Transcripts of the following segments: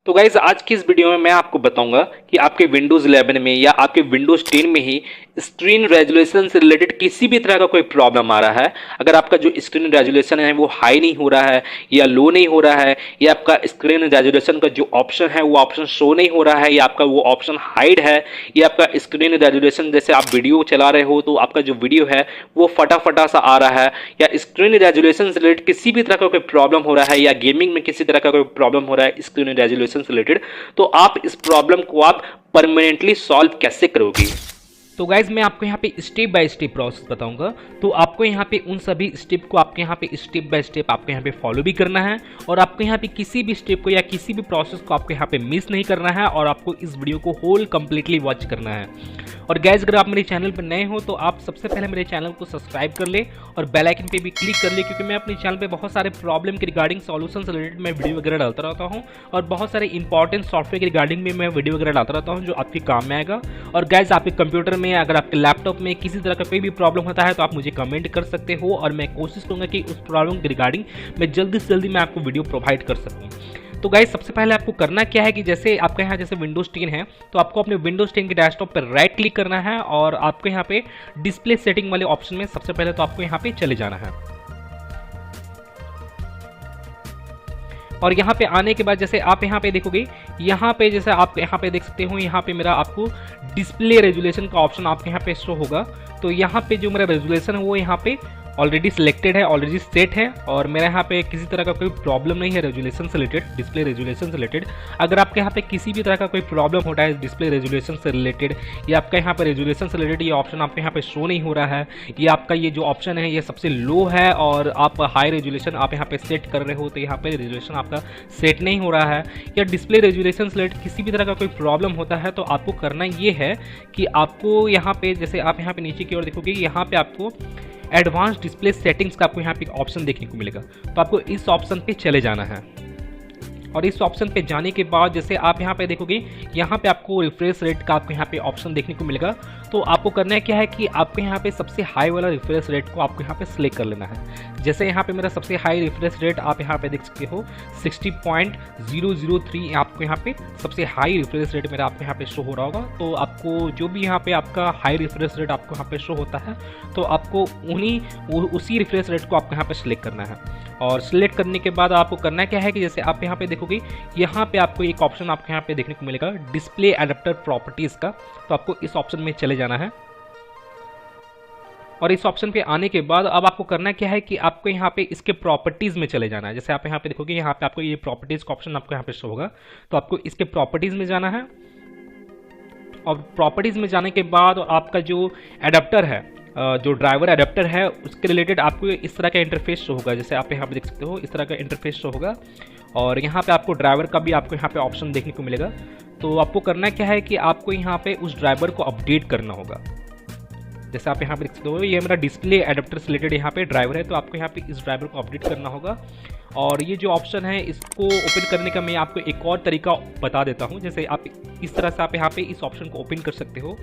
तो गाइज आज की इस वीडियो में मैं आपको बताऊंगा कि आपके विंडोज 11 में या आपके विंडोज 10 में ही स्क्रीन रेजोल्यूशन से रिलेटेड किसी भी तरह का कोई प्रॉब्लम आ रहा है। अगर आपका जो स्क्रीन रेजोल्यूशन है वो हाई नहीं हो रहा है या लो नहीं हो रहा है, या आपका स्क्रीन रेजोल्यूशन का जो ऑप्शन है वो ऑप्शन शो नहीं हो रहा है, या आपका वो ऑप्शन हाइड है, या आपका स्क्रीन रेजोल्यूशन जैसे आप वीडियो चला रहे हो तो आपका जो वीडियो है वो फटाफटा सा आ रहा है, या स्क्रीन रेजोल्यूशन से रिलेटेड किसी भी तरह का कोई प्रॉब्लम हो रहा है, या गेमिंग में किसी तरह का कोई प्रॉब्लम हो रहा है स्क्रीन रेजोल्यूशन से रिलेटेड, तो आप इस प्रॉब्लम को आप परमानेंटली सॉल्व कैसे करोगे। तो गाइज मैं आपको यहाँ पे स्टेप बाय स्टेप प्रोसेस बताऊंगा। तो आपको यहाँ पे उन सभी स्टेप को आपके यहाँ पे स्टेप बाय स्टेप आपको यहाँ पे फॉलो भी करना है, और आपको यहाँ पे किसी भी स्टेप को या किसी भी प्रोसेस को आपको यहाँ पे मिस नहीं करना है, और आपको इस वीडियो को होल कंप्लीटली वॉच करना है। और गाइज अगर आप मेरे चैनल पर नए हो तो आप सबसे पहले मेरे चैनल को सब्सक्राइब कर ले और बेल आइकन पे भी क्लिक कर ले, क्योंकि मैं अपने चैनल पे बहुत सारे प्रॉब्लम के रिगार्डिंग सॉल्यूशन से रिलेटेड मैं वीडियो वगैरह डालता रहता हूँ, और बहुत सारे इंपॉर्टेंट सॉफ्टवेयर के रिगार्डिंग में मैं वीडियो वगैरह डालता रहता हूँ जो आपके काम में आएगा। और गाइज आपके कंप्यूटर में अगर आपके लैपटॉप में किसी तरह का कोई भी प्रॉब्लम होता है तो आप मुझे कमेंट कर सकते हो, और मैं कोशिश करूँगा कि उस प्रॉब्लम के रिगार्डिंग मैं जल्दी से जल्दी मैं आपको वीडियो प्रोवाइड कर सकूँ। तो गाइस सबसे पहले आपको करना क्या है कि जैसे आपके यहाँ जैसे विंडोज 10 है तो आपको अपने विंडोज 10 के डेस्कटॉप पर राइट क्लिक करना है, और आपको यहाँ पे डिस्प्ले सेटिंग वाले ऑप्शन में सबसे पहले तो आपको यहाँ पे चले जाना है। और यहाँ पे आने के बाद जैसे आप यहाँ पे देखोगे, यहाँ पे जैसे आप यहाँ पे देख सकते हो, यहाँ पे मेरा आपको डिस्प्ले रेजुलेशन का ऑप्शन आपके यहाँ पे शो होगा। तो यहाँ पे जो मेरा रेजुलेशन है वो यहाँ पे ऑलरेडी सिलेक्टेड है, ऑलरेडी सेट है, और मेरे यहाँ पे किसी तरह का कोई प्रॉब्लम नहीं है रेजुलेशन से रिलेटेड, डिस्प्ले रेजुलेशन से रिलेटेड। अगर आपके यहाँ पे किसी भी तरह का कोई प्रॉब्लम होता है डिस्प्ले रेजुलेशन से रिलेटेड, या आपका यहाँ पे रेजुलेशन से रिलेटेड ये ऑप्शन आपके यहाँ पे शो नहीं हो रहा है, या आपका ये जो ऑप्शन है ये सबसे लो है और आप हाई रेजुलेशन आप यहाँ पे सेट कर रहे हो तो यहाँ पे रेजुलेशन आपका सेट नहीं हो रहा है, या डिस्प्ले रेजुलेशन से रिलेटेड किसी भी तरह का कोई प्रॉब्लम होता है, तो आपको करना ये है कि आपको यहाँ पे जैसे आप यहाँ पे नीचे की ओर देखोगे, यहाँ पे आपको एडवांस डिस्प्ले सेटिंग्स का आपको यहाँ पे ऑप्शन देखने को मिलेगा। तो आपको इस ऑप्शन पे चले जाना है, और इस ऑप्शन पे जाने के बाद जैसे आप यहाँ पे देखोगे, यहाँ पे आपको रिफ्रेश रेट का आपको यहाँ पे ऑप्शन देखने को मिलेगा। तो आपको करना है क्या है कि आपको यहाँ पे सबसे हाई वाला रिफ्रेश रेट को आपको यहाँ पे सिलेक्ट कर लेना है। जैसे यहाँ पे मेरा सबसे हाई रिफ्रेश रेट आप यहाँ पे देख सकते हो 60.003 आपको यहाँ पे सबसे हाई रिफ्रेश रेट मेरा आपको यहाँ पे शो हो रहा होगा। तो आपको जो भी यहाँ पे आपका हाई रिफ्रेश रेट आपको यहाँ पे शो होता है तो आपको उसी रिफ्रेश रेट को आपको यहाँ पे सिलेक्ट करना है। और सिलेक्ट करने के बाद आपको करना क्या है कि जैसे आप यहाँ पे देखोगे, यहाँ पे आपको एक ऑप्शन आपको यहाँ पे देखने को मिलेगा डिस्प्ले एडाप्टर प्रॉपर्टीज का। तो आपको इस ऑप्शन में चले जाना है, और इस ऑप्शन पे आने के बाद अब आपको करना क्या है कि आपको यहाँ पे इसके प्रॉपर्टीज़ में चले जाना है। जैसे आप यहाँ पे देखोगे, यहाँ पे आपको ये प्रॉपर्टीज़ का ऑप्शन आपको यहाँ पे शो होगा, तो आपको इसके प्रॉपर्टीज़ में जाना है। और प्रॉपर्टीज़ में जाने के बाद आपका जो एडाप्टर है, जो ड्राइवर एडाप्टर है, उसके रिलेटेड आपको इस तरह का इंटरफेस शो होगा। जैसे आप यहाँ पे देख सकते हो, इस तरह का इंटरफेस शो होगा, और यहाँ पे आपको ड्राइवर का भी आपको यहाँ पे ऑप्शन देखने को मिलेगा। तो आपको करना क्या है कि आपको यहाँ पे उस ड्राइवर को अपडेट करना होगा। जैसे आप यहाँ पे देख सकते हो, ये मेरा डिस्प्ले एडाप्टर से रिलेटेड यहाँ पे ड्राइवर है, तो आपको यहाँ पे इस ड्राइवर को अपडेट करना होगा। और ये जो ऑप्शन है इसको ओपन करने का मैं आपको एक और तरीका बता देता हूँ। जैसे आप इस तरह से आप यहाँ पे इस ऑप्शन को ओपन कर सकते हो,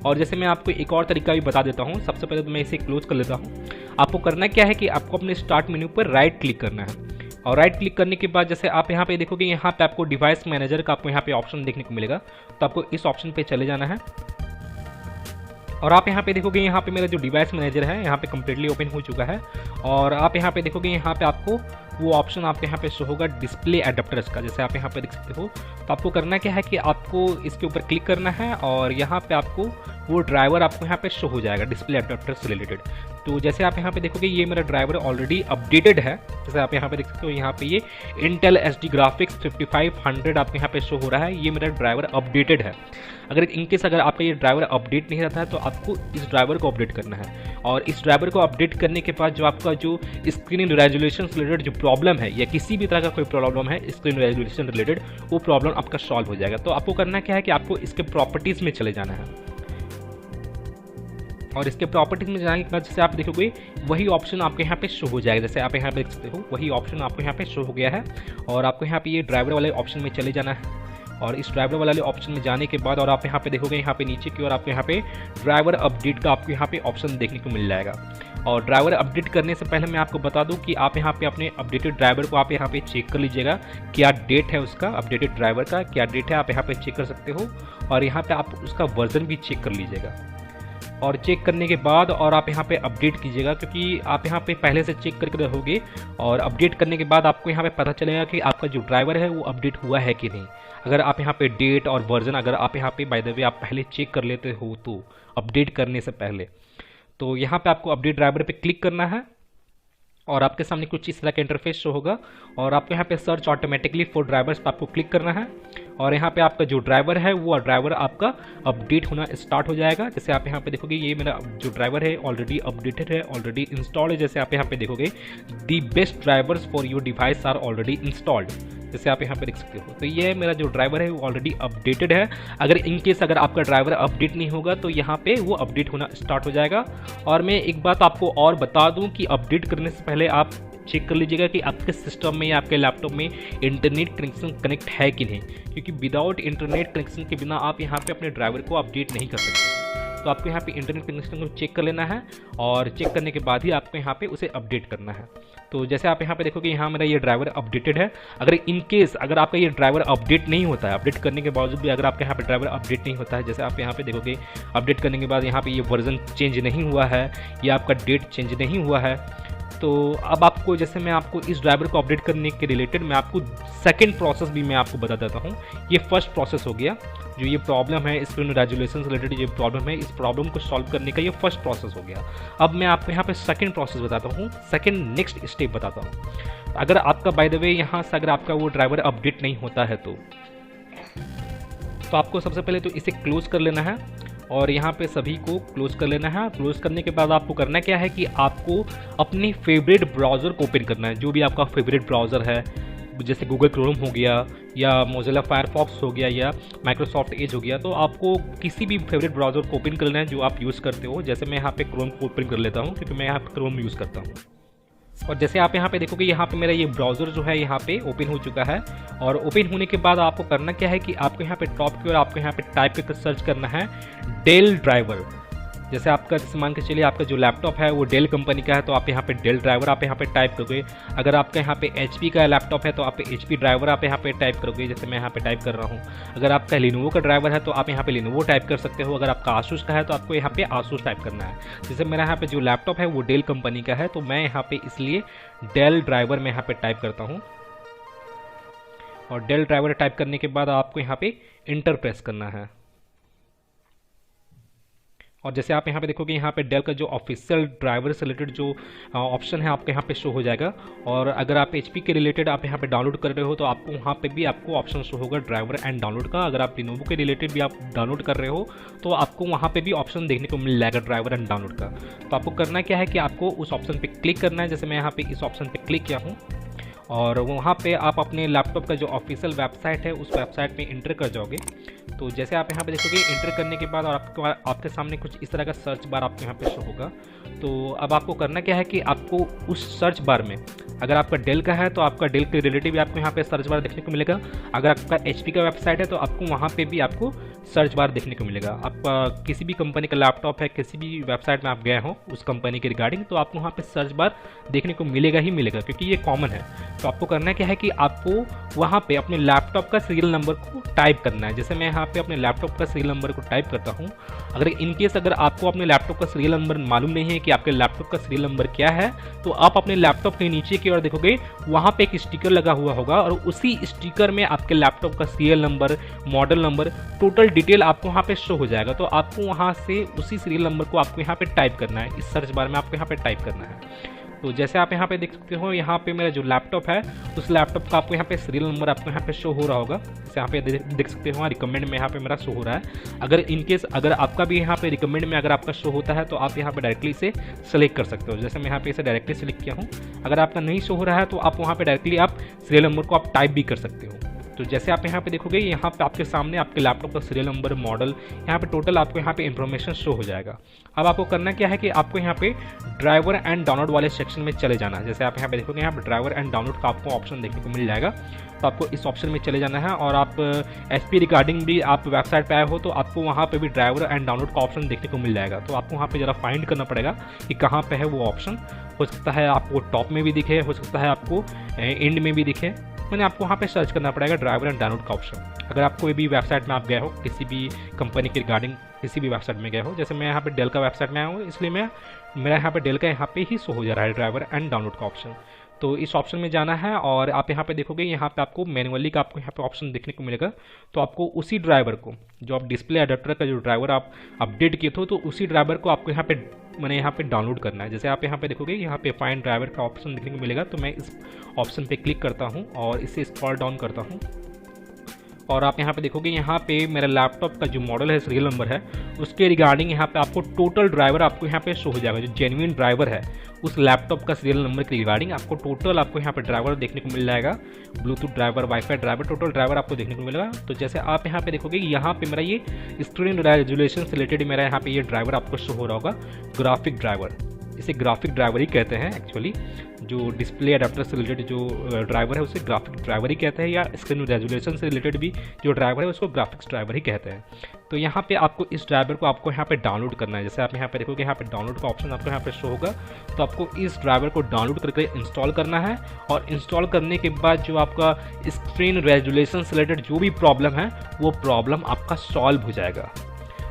और जैसे मैं आपको एक और तरीका भी बता देता हूँ। सबसे पहले तो मैं इसे क्लोज कर लेता हूँ। आपको करना क्या है कि आपको अपने स्टार्ट मेन्यू पर राइट क्लिक करना है, और राइट क्लिक करने के बाद जैसे आप यहाँ पे देखोगे, यहाँ पे आपको डिवाइस मैनेजर का आपको यहाँ पे ऑप्शन देखने को मिलेगा। तो आपको इस ऑप्शन पे चले जाना है, और आप यहाँ पे देखोगे, यहाँ पे मेरा जो डिवाइस मैनेजर है यहाँ पे कम्प्लीटली ओपन हो चुका है। और आप यहाँ पे देखोगे, यहाँ पे आपको वो ऑप्शन आपके यहाँ पे शो होगा डिस्प्ले एडाप्टर्स का। जैसे आप यहाँ पे देख सकते हो, तो आपको करना क्या है कि आपको इसके ऊपर क्लिक करना है, और यहाँ पे आपको वो ड्राइवर आपको यहाँ पे शो हो जाएगा डिस्प्ले एडाप्टर से रिलेटेड। तो जैसे आप यहाँ पे देखोगे, ये मेरा ड्राइवर ऑलरेडी अपडेटेड है। जैसे आप यहाँ पे देख सकते हो, यहाँ पे ये इंटेल एचडी ग्राफिक्स 5500 आपको यहाँ पे शो हो रहा है, ये मेरा ड्राइवर अपडेटेड है। अगर इनकेस अगर आपका ये ड्राइवर अपडेट नहीं रहता है तो आपको इस ड्राइवर को अपडेट करना है, और इस ड्राइवर को अपडेट करने के बाद जो आपका जो स्क्रीन रेजोल्यूशन से रिलेटेड जो प्रॉब्लम है, या किसी भी तरह का कोई प्रॉब्लम है स्क्रीन रेजोल्यूशन रिलेटेड, वो प्रॉब्लम आपका सॉल्व हो जाएगा। तो आपको करना क्या है कि आपको इसके प्रॉपर्टीज़ में चले जाना है, और इसके प्रॉपर्टीज में जाने के बाद जैसे आप देखोगे वही ऑप्शन आपके यहाँ पे शो हो जाएगा। जैसे आप यहाँ पे देख सकते हो, वही ऑप्शन आपको यहाँ पे शो हो गया है, और आपको यहाँ पे ये ड्राइवर वाले ऑप्शन में चले जाना है। और इस ड्राइवर वाले ऑप्शन में जाने के बाद और आप यहाँ पे देखोगे, यहाँ पे नीचे की ओर आपको यहाँ पे ड्राइवर अपडेट का आपको यहाँ पे ऑप्शन देखने को मिल जाएगा। और ड्राइवर अपडेट करने से पहले मैं आपको बता दूं कि आप यहाँ पे अपने अपडेटेड ड्राइवर को आप यहाँ पे चेक कर लीजिएगा, क्या डेट है उसका, अपडेटेड ड्राइवर का क्या डेट है, आप यहाँ पे चेक कर सकते हो। और यहाँ पे आप उसका वर्जन भी चेक कर लीजिएगा। और चेक करने के बाद और आप यहाँ पे अपडेट कीजिएगा, क्योंकि आप यहाँ पे पहले से चेक करके रहोगे और अपडेट करने के बाद आपको यहाँ पे पता चलेगा कि आपका जो ड्राइवर है वो अपडेट हुआ है कि नहीं। अगर आप यहाँ पे डेट और वर्जन अगर आप यहाँ पे बाय द वे आप पहले चेक कर लेते हो तो अपडेट करने से पहले, तो यहाँ पे आपको अपडेट ड्राइवर पे क्लिक करना है और आपके सामने कुछ इस तरह का इंटरफेस शो होगा और आपको यहाँ पे सर्च ऑटोमेटिकली फॉर ड्राइवर्स पे आपको क्लिक करना है और यहाँ पे आपका जो ड्राइवर है वो ड्राइवर आपका अपडेट होना स्टार्ट हो जाएगा। जैसे आप यहाँ पे देखोगे ये मेरा जो ड्राइवर है ऑलरेडी अपडेटेड है, ऑलरेडी इंस्टॉल्ड है। जैसे आप यहाँ पे देखोगे the best drivers for your device are already installed, जैसे आप यहाँ पे देख सकते हो। तो ये मेरा जो ड्राइवर है वो ऑलरेडी अपडेटेड है। अगर इनकेस अगर आपका ड्राइवर अपडेट नहीं होगा तो यहाँ पे वो अपडेट होना स्टार्ट हो जाएगा। और मैं एक बात आपको और बता दूं कि अपडेट करने से पहले आप चेक कर लीजिएगा कि आपके सिस्टम में या आपके लैपटॉप में इंटरनेट कनेक्शन कनेक्ट है कि नहीं, क्योंकि विदाउट इंटरनेट कनेक्शन के बिना आप यहाँ पे अपने ड्राइवर को अपडेट नहीं कर सकते। तो आपको यहाँ पे इंटरनेट कनेक्शन को चेक कर लेना है और चेक करने के बाद ही आपको यहाँ पे उसे अपडेट करना है। तो जैसे आप यहाँ पे देखोगे यहाँ मेरा ये ड्राइवर अपडेटेड है। अगर इन केस अगर आपका ये ड्राइवर अपडेट नहीं होता है, अपडेट करने के बावजूद भी अगर आपके यहाँ पे ड्राइवर अपडेट नहीं होता है, जैसे आप यहाँ पे देखोगे अपडेट करने के बाद यहाँ पे ये वर्जन चेंज नहीं हुआ है या आपका डेट चेंज नहीं हुआ है, तो अब आपको जैसे मैं आपको इस ड्राइवर को अपडेट करने के रिलेटेड मैं आपको सेकंड प्रोसेस भी मैं आपको बता देता हूँ। ये फर्स्ट प्रोसेस हो गया, जो ये प्रॉब्लम है स्क्रीन रेजोल्यूशन से रिलेटेड ये प्रॉब्लम है, इस प्रॉब्लम को सॉल्व करने का ये फर्स्ट प्रोसेस हो गया। अब मैं आपको यहाँ पे सेकंड प्रोसेस बताता हूँ, सेकंड नेक्स्ट स्टेप बताता हूँ। अगर आपका बाय द वे यहाँ से अगर आपका वो ड्राइवर अपडेट नहीं होता है तो आपको सबसे पहले तो इसे क्लोज कर लेना है और यहाँ पे सभी को क्लोज कर लेना है। क्लोज करने के बाद आपको करना क्या है कि आपको अपनी फेवरेट ब्राउज़र को ओपन करना है, जो भी आपका फेवरेट ब्राउज़र है, जैसे गूगल क्रोम हो गया या मोजिला फायरफॉक्स हो गया या माइक्रोसॉफ्ट एज हो गया। तो आपको किसी भी फेवरेट ब्राउज़र को ओपन करना है जो आप यूज़ करते हो। जैसे मैं यहाँ पे क्रोम को ओपन कर लेता हूँ क्योंकि मैं यहाँ पे क्रोम यूज़ करता हूँ। और जैसे आप यहाँ पे देखोगे यहाँ पे मेरा ये ब्राउज़र जो है यहाँ पे ओपन हो चुका है। और ओपन होने के बाद आपको करना क्या है कि आपको यहाँ पे टॉप की ओर आपको यहाँ पे टाइप करके सर्च करना है डेल ड्राइवर। जैसे आपका जैसे मान के चलिए आपका जो लैपटॉप है वो डेल कंपनी का है तो आप यहाँ पे डेल ड्राइवर आप यहाँ पे टाइप करोगे। अगर आपका यहाँ पे HP का लैपटॉप है तो आप HP ड्राइवर आप यहाँ पे टाइप करोगे, जैसे मैं यहाँ पे टाइप कर रहा हूँ। अगर आपका लिनोवो का ड्राइवर है तो आप यहाँ पे लिनोवो टाइप कर सकते हो। अगर आपका आसूस का है तो आपको यहाँ पे आसूस टाइप करना है। जैसे मेरा यहाँ पे जो लैपटॉप है वो डेल कंपनी का है तो मैं यहाँ पे इसलिए डेल ड्राइवर में यहाँ पे टाइप करता हूँ। और डेल ड्राइवर टाइप करने के बाद आपको यहाँ पे इंटर प्रेस करना है। और जैसे आप यहाँ पे देखोगे यहाँ पे डेल का जो ऑफिशियल ड्राइवर से रिलेटेड जो ऑप्शन है आपके यहाँ पे शो हो जाएगा। और अगर आप HP के रिलेटेड आप यहाँ पे डाउनलोड कर रहे हो तो आपको वहाँ पे भी आपको ऑप्शन शो होगा ड्राइवर एंड डाउनलोड का। अगर आप लिनोवो के रिलेटेड भी आप डाउनलोड कर रहे हो तो आपको वहाँ पे भी ऑप्शन देखने को मिल जाएगा ड्राइवर एंड डाउनलोड का। तो आपको करना क्या है कि आपको उस ऑप्शन पर क्लिक करना है। जैसे मैं यहाँ पे इस ऑप्शन पर क्लिक किया हूँ और वहाँ पे आप अपने लैपटॉप का जो ऑफिशियल वेबसाइट है उस वेबसाइट में इंटर कर जाओगे। तो जैसे आप यहाँ पे देखोगे इंटर करने के बाद और आपके सामने कुछ इस तरह का सर्च बार आपके यहाँ पे शो होगा। तो अब आपको करना क्या है कि आपको उस सर्च बार में अगर आपका डेल का है तो आपका डेल के रिलेटिव भी आपको यहाँ पे सर्च बार देखने को मिलेगा। अगर आपका HP का वेबसाइट है तो आपको वहाँ पे भी आपको सर्च बार देखने को मिलेगा। आपका किसी भी कंपनी का लैपटॉप है, किसी भी वेबसाइट में आप गए हो उस कंपनी के रिगार्डिंग तो आपको वहाँ पे सर्च बार देखने को मिलेगा ही मिलेगा, क्योंकि ये कॉमन है। तो आपको करना क्या है कि आपको वहाँ पे अपने लैपटॉप का सीरियल नंबर को टाइप करना है। जैसे मैं यहाँ पे अपने लैपटॉप का सीरियल नंबर को टाइप करता हूँ। अगर इनकेस अगर आपको अपने लैपटॉप का सीरियल नंबर मालूम नहीं है कि आपके लैपटॉप का सीरियल नंबर क्या है तो आप अपने लैपटॉप के नीचे की ओर देखोगे वहाँ पे एक स्टिकर लगा हुआ होगा और उसी स्टिकर में आपके लैपटॉप का serial number, model number, total detail आपको वहाँ पे शो हो जाएगा। तो आपको वहाँ से उसी सीरियल नंबर को आपको यहाँ पे टाइप करना है, इस सर्च बार में आपको यहाँ पे टाइप करना है। तो जैसे आप यहाँ पे देख सकते हो यहाँ पे मेरा जो लैपटॉप है उस लैपटॉप का आपको यहाँ पे सीरियल नंबर आपको यहाँ पे शो हो रहा होगा। जैसे यहाँ पे देख सकते हो रिकमेंड में यहाँ पे मेरा शो हो रहा है। अगर इनकेस अगर आपका भी यहाँ पे रिकमेंड में अगर आपका शो होता है तो आप यहाँ पे डायरेक्टली इसे सेलेक्ट कर सकते हो। जैसे मैं यहाँ पे इसे डायरेक्टली सेलेक्ट किया हूँ। अगर आपका नहीं शो हो रहा है तो आप वहाँ पे डायरेक्टली आप सीरियल नंबर को आप टाइप भी कर सकते हो। तो जैसे आप यहाँ पे देखोगे, यहाँ पे आपके सामने आपके लैपटॉप का सीरियल नंबर, मॉडल, यहाँ पे टोटल आपको यहाँ पे इन्फॉर्मेशन शो हो जाएगा। अब आपको करना क्या है कि आपको यहाँ पे ड्राइवर एंड डाउनलोड वाले सेक्शन में चले जाना है। जैसे आप यहाँ पे देखोगे, यहाँ पे ड्राइवर एंड डाउनलोड का आपको ऑप्शन देखने को मिल जाएगा, तो आपको इस ऑप्शन में चले जाना है। और आप एसपी रिगार्डिंग भी आप वेबसाइट पे आए हो तो आपको वहाँ पे भी ड्राइवर एंड डाउनलोड का ऑप्शन देखने को मिल जाएगा। तो आपको वहाँ पे ज़रा फाइंड करना पड़ेगा कि कहाँ पे है वो ऑप्शन। हो सकता है आपको टॉप में भी दिखे, हो सकता है आपको एंड में भी दिखे, मैंने आपको वहाँ पे सर्च करना पड़ेगा ड्राइवर एंड डाउनलोड का ऑप्शन। अगर आप कोई भी वेबसाइट में आप गए हो, किसी भी कंपनी के रिगार्डिंग किसी भी वेबसाइट में गए हो, जैसे मैं यहाँ पे डेल का वेबसाइट में आया हूँ, इसलिए मेरा यहाँ पे डेल का यहाँ पे ही शो हो जा रहा है ड्राइवर एंड डाउनलोड का ऑप्शन। तो इस ऑप्शन में जाना है और आप यहाँ पे देखोगे, यहाँ पे आपको मैनुअली का आपको यहाँ पे ऑप्शन देखने को मिलेगा। तो आपको उसी ड्राइवर को, जो आप डिस्प्ले अडेप्टर का जो ड्राइवर आप अपडेट किए थे, तो उसी ड्राइवर को आपको यहाँ पे मैंने यहाँ पे डाउनलोड करना है। जैसे आप यहाँ पे देखोगे, यहाँ पे फाइंड ड्राइवर का ऑप्शन देखने को मिलेगा। तो मैं इस ऑप्शन पे क्लिक करता हूँ और इसे स्क्रॉल डाउन करता हूँ और आप यहाँ पे देखोगे, यहाँ पे मेरा लैपटॉप का जो मॉडल है, सीरियल नंबर है, उसके रिगार्डिंग यहाँ पे आपको टोटल ड्राइवर आपको यहाँ पे शो हो जाएगा। जो जेन्युइन ड्राइवर है उस लैपटॉप का सीरियल नंबर के रिगार्डिंग आपको टोटल आपको यहाँ पे ड्राइवर देखने को मिल जाएगा। Bluetooth driver, wifi driver, total driver आपको देखने को मिलेगा। तो जैसे आप यहाँ पे देखोगे, यहाँ पे मेरा ये स्क्रीन रेजोल्यूशन से रिलेटेड मेरा यहाँ पे ये ड्राइवर आपको शो हो रहा होगा, ग्राफिक ड्राइवर। इसे ग्राफिक ड्राइवर ही कहते हैं एक्चुअली। जो डिस्प्ले अडेप्टर से रिलेटेड जो ड्राइवर है उसे ग्राफिक ड्राइवर ही कहते हैं, या स्क्रीन रेजोल्यूशन से रिलेटेड भी जो ड्राइवर है उसको ग्राफिक्स ड्राइवर ही कहते हैं। तो यहाँ पे आपको इस ड्राइवर को आपको यहाँ पे डाउनलोड करना है। जैसे आप यहाँ पे देखोगे, यहाँ पे डाउनलोड का ऑप्शन आपको यहाँ पे शो होगा। तो आपको इस ड्राइवर को डाउनलोड करके इंस्टॉल करना है और इंस्टॉल करने के बाद जो आपका स्क्रीन रेजोल्यूशन से रिलेटेड जो भी प्रॉब्लम है वो प्रॉब्लम आपका सॉल्व हो जाएगा।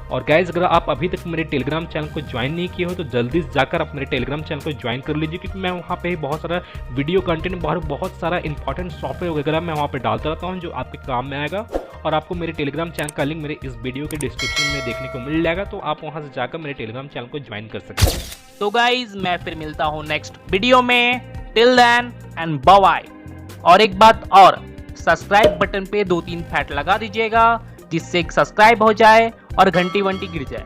और गाइज, अगर आप अभी तक मेरे टेलीग्राम चैनल को ज्वाइन नहीं किए हो तो जल्दी जाकर आप मेरे टेलीग्राम चैनल को ज्वाइन कर लीजिए, क्योंकि मैं वहाँ पे बहुत सारा वीडियो कंटेंट, बहुत सारा इंपॉर्टेंट सॉफ्टवेयर वगैरह मैं वहाँ पे डालता रहता हूँ जो आपके काम में आएगा। और आपको मेरे टेलीग्राम चैनल का लिंक मेरे इस वीडियो के डिस्क्रिप्शन में देखने को मिल जाएगा, तो आप वहाँ से जाकर मेरे टेलीग्राम चैनल को ज्वाइन कर सकते हैं। तो गाइज, मैं फिर मिलता हूँ नेक्स्ट वीडियो में। Till then and bye bye. और एक बात और, सब्सक्राइब बटन पे 2-3 फैट लगा दीजिएगा, जिससे सब्सक्राइब हो जाए और घंटी वंटी गिर जाए।